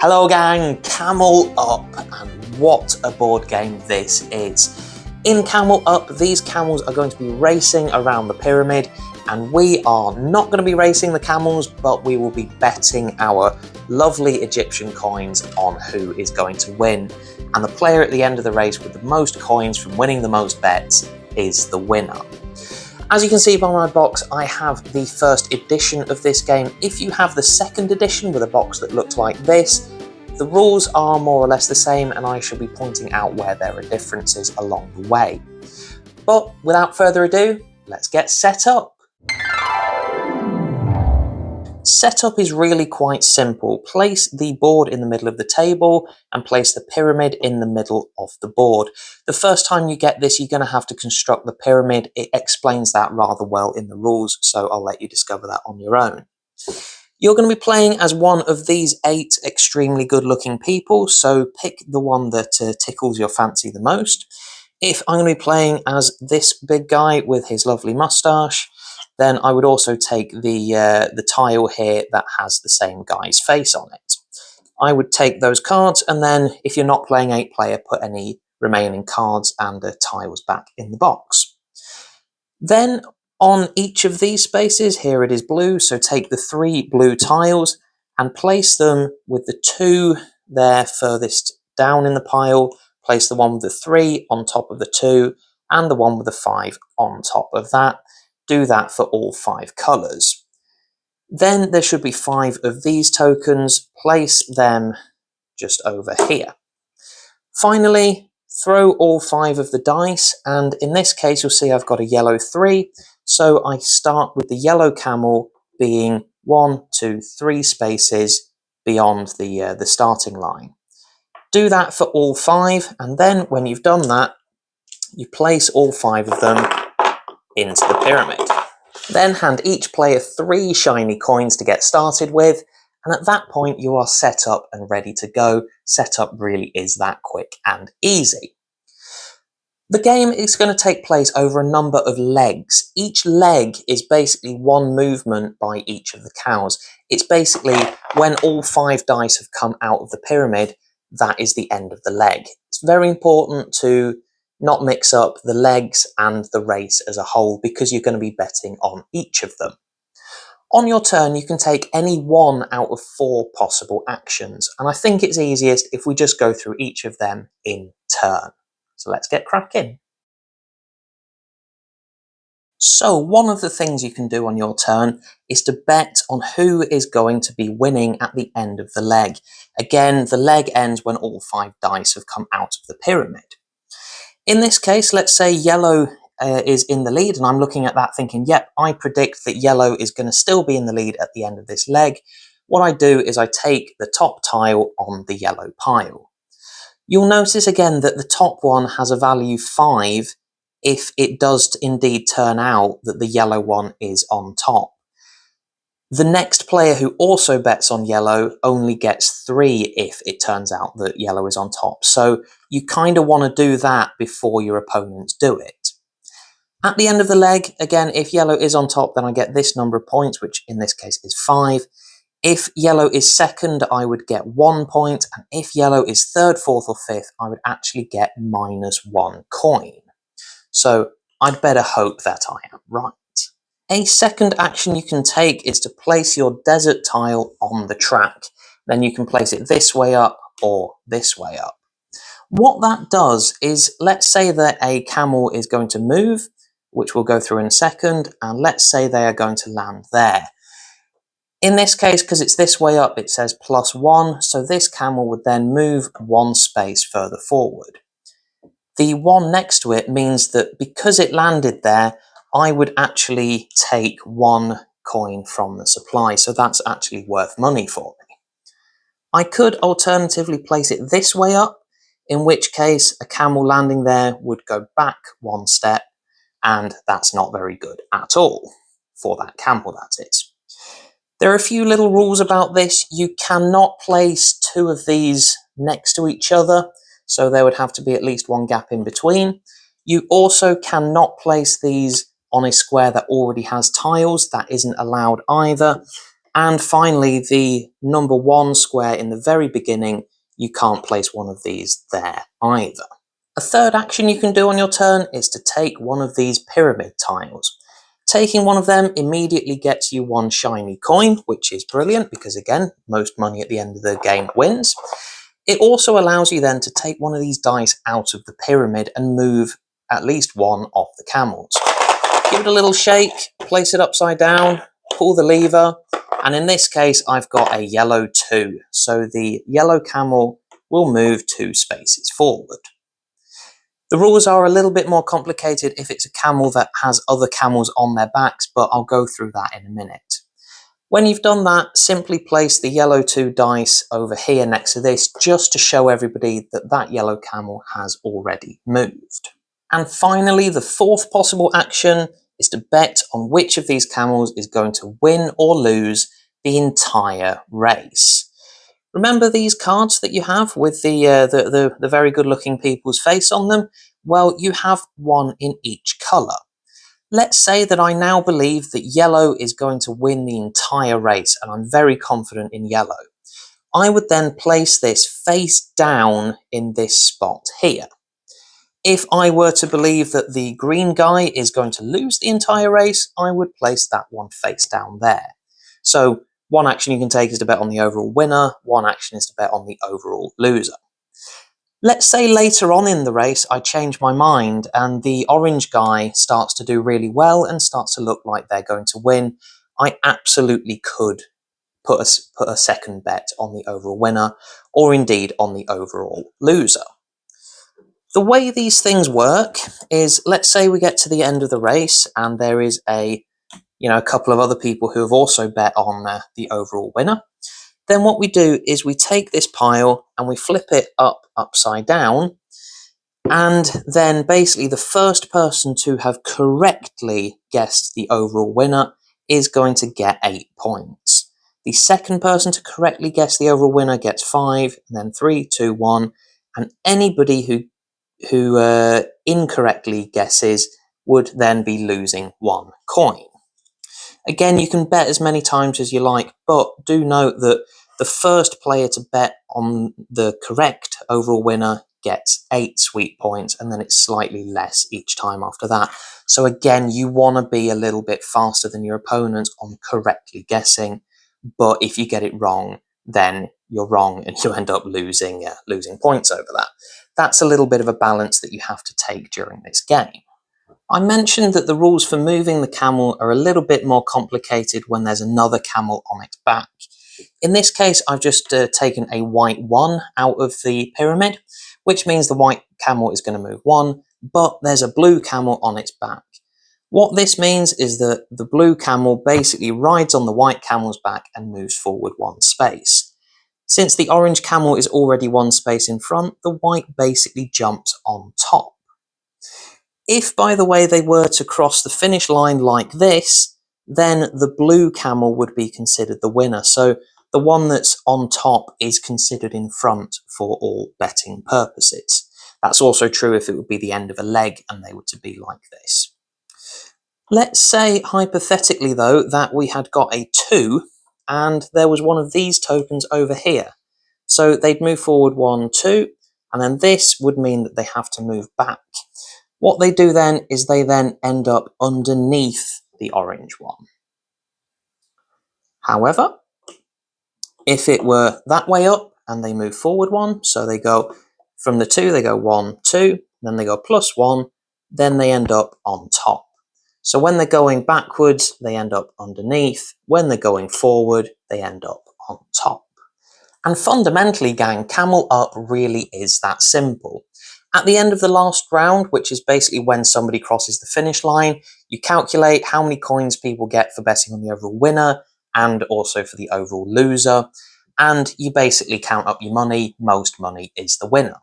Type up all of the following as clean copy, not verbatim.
Hello gang, Camel Up, and what a board game this is. In Camel Up, these camels are going to be racing around the pyramid, and we are not going to be racing the camels, but we will be betting our lovely Egyptian coins on who is going to win. And the player at the end of the race with the most coins from winning the most bets is the winner. As you can see by my box, I have the first edition of this game. If you have the second edition with a box that looks like this, the rules are more or less the same, and I shall be pointing out where there are differences along the way. But without further ado, let's get set up. Setup is really quite simple. Place the board in the middle of the table and place the pyramid in the middle of the board. The first time you get this, you're going to have to construct the pyramid. It explains that rather well in the rules, so I'll let you discover that on your own. You're going to be playing as one of these 8 extremely good looking people, so pick the one that tickles your fancy the most. If I'm going to be playing as this big guy with his lovely moustache, then I would also take the tile here that has the same guy's face on it. I would take those cards, and then if you're not playing 8-player, put any remaining cards and tiles back in the box. Then on each of these spaces, here it is blue, so take the 3 blue tiles and place them with the 2 there furthest down in the pile. Place the one with the 3 on top of the 2 and the one with the 5 on top of that. Do that for all 5 colours. Then there should be 5 of these tokens. Place them just over here. Finally, throw all 5 of the dice, and in this case you'll see I've got a yellow 3, so I start with the yellow camel being 1, 2, 3 spaces beyond the starting line. Do that for all 5, and then when you've done that, you place all 5 of them into the pyramid. Then hand each player 3 shiny coins to get started with, and at that point you are set up and ready to go. Setup really is that quick and easy. The game is going to take place over a number of legs. Each leg is basically one movement by each of the cows. It's basically when all 5 dice have come out of the pyramid, that is the end of the leg. It's very important to not mix up the legs and the race as a whole, because you're going to be betting on each of them. On your turn, you can take any one out of 4 possible actions, and I think it's easiest if we just go through each of them in turn. So let's get cracking. So one of the things you can do on your turn is to bet on who is going to be winning at the end of the leg. Again, the leg ends when all 5 dice have come out of the pyramid. In this case, let's say yellow is in the lead, and I'm looking at that thinking, yep, I predict that yellow is going to still be in the lead at the end of this leg. What I do is I take the top tile on the yellow pile. You'll notice again that the top one has a value 5 if it does indeed turn out that the yellow one is on top. The next player who also bets on yellow only gets 3 if it turns out that yellow is on top. So you kind of want to do that before your opponents do it. At the end of the leg, again, if yellow is on top, then I get this number of points, which in this case is 5. If yellow is second, I would get 1 point, and if yellow is third, fourth, or fifth, I would actually get -1 coin. So I'd better hope that I am right. A second action you can take is to place your desert tile on the track. Then you can place it this way up or this way up. What that does is, let's say that a camel is going to move, which we'll go through in a second, and let's say they are going to land there. In this case, because it's this way up, it says +1, so this camel would then move 1 space further forward. The one next to it means that because it landed there, I would actually take 1 coin from the supply, so that's actually worth money for me. I could alternatively place it this way up, in which case a camel landing there would go back 1 step, and that's not very good at all, for that camel, that is. There are a few little rules about this. You cannot place 2 of these next to each other, so there would have to be at least 1 gap in between. You also cannot place these on a square that already has tiles. That isn't allowed either. And finally, the number 1 square in the very beginning, you can't place one of these there either. A third action you can do on your turn is to take one of these pyramid tiles. Taking one of them immediately gets you 1 shiny coin, which is brilliant because, again, most money at the end of the game wins. It also allows you then to take one of these dice out of the pyramid and move at least one of the camels. Give it a little shake, place it upside down, pull the lever, and in this case I've got a yellow 2, so the yellow camel will move 2 spaces forward. The rules are a little bit more complicated if it's a camel that has other camels on their backs, but I'll go through that in a minute. When you've done that, simply place the yellow 2 dice over here next to this, just to show everybody that that yellow camel has already moved. And finally, the fourth possible action is to bet on which of these camels is going to win or lose the entire race. Remember these cards that you have with the very good-looking people's face on them? Well, you have one in each colour. Let's say that I now believe that yellow is going to win the entire race, and I'm very confident in yellow. I would then place this face down in this spot here. If I were to believe that the green guy is going to lose the entire race, I would place that one face down there. So one action you can take is to bet on the overall winner, one action is to bet on the overall loser. Let's say later on in the race I change my mind and the orange guy starts to do really well and starts to look like they're going to win. I absolutely could put a second bet on the overall winner, or indeed on the overall loser. The way these things work is, let's say we get to the end of the race and there is a couple of other people who have also bet on the overall winner. Then what we do is we take this pile and we flip it upside down, and then basically the first person to have correctly guessed the overall winner is going to get 8 points. The second person to correctly guess the overall winner gets 5, and then 3, 2, 1, and anybody who incorrectly guesses would then be losing 1 coin. Again, you can bet as many times as you like, but do note that the first player to bet on the correct overall winner gets 8 sweet points, and then it's slightly less each time after that. So again, you want to be a little bit faster than your opponents on correctly guessing, but if you get it wrong, then you're wrong and you end up losing points over that. That's a little bit of a balance that you have to take during this game. I mentioned that the rules for moving the camel are a little bit more complicated when there's another camel on its back. In this case, I've just taken a white 1 out of the pyramid, which means the white camel is going to move 1, but there's a blue camel on its back. What this means is that the blue camel basically rides on the white camel's back and moves forward 1 space. Since the orange camel is already 1 space in front, the white basically jumps on top. If, by the way, they were to cross the finish line like this, then the blue camel would be considered the winner. So the one that's on top is considered in front for all betting purposes. That's also true if it would be the end of a leg and they were to be like this. Let's say, hypothetically though, that we had got a 2 and there was one of these tokens over here. So they'd move forward 1, 2, and then this would mean that they have to move back. What they do then is they then end up underneath the orange one. However, if it were that way up and they move forward 1, so they go from the 2, they go 1, 2, then they go +1, then they end up on top. So when they're going backwards, they end up underneath. When they're going forward, they end up on top. And fundamentally, gang, Camel Up really is that simple. At the end of the last round, which is basically when somebody crosses the finish line, you calculate how many coins people get for betting on the overall winner and also for the overall loser, and you basically count up your money. Most money is the winner.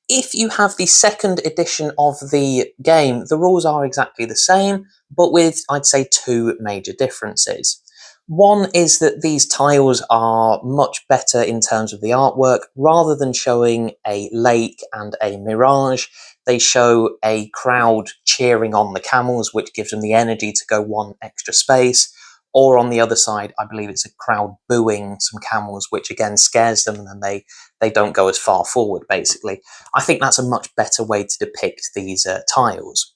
If you have the second edition of the game, the rules are exactly the same, but with, I'd say, 2 major differences. One is that these tiles are much better in terms of the artwork. Rather than showing a lake and a mirage, they show a crowd cheering on the camels, which gives them the energy to go 1 extra space. or on the other side, I believe it's a crowd booing some camels, which again scares them, and then they don't go as far forward, basically. I think that's a much better way to depict these tiles.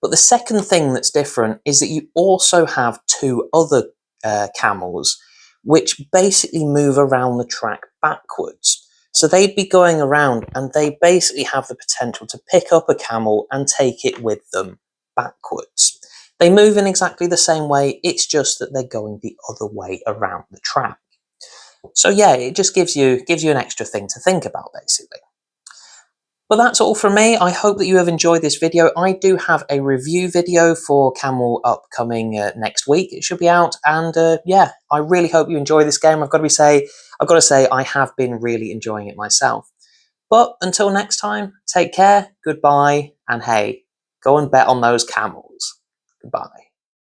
But the second thing that's different is that you also have two other camels, which basically move around the track backwards. So they'd be going around, and they basically have the potential to pick up a camel and take it with them backwards. They move in exactly the same way, it's just that they're going the other way around the track. So yeah, it just gives you an extra thing to think about, basically. But that's all from me. I hope that you have enjoyed this video. I do have a review video for Camel Up coming next week. It should be out, and yeah, I really hope you enjoy this game. I've got to say, I have been really enjoying it myself. But until next time, take care, goodbye, and hey, go and bet on those camels. Goodbye.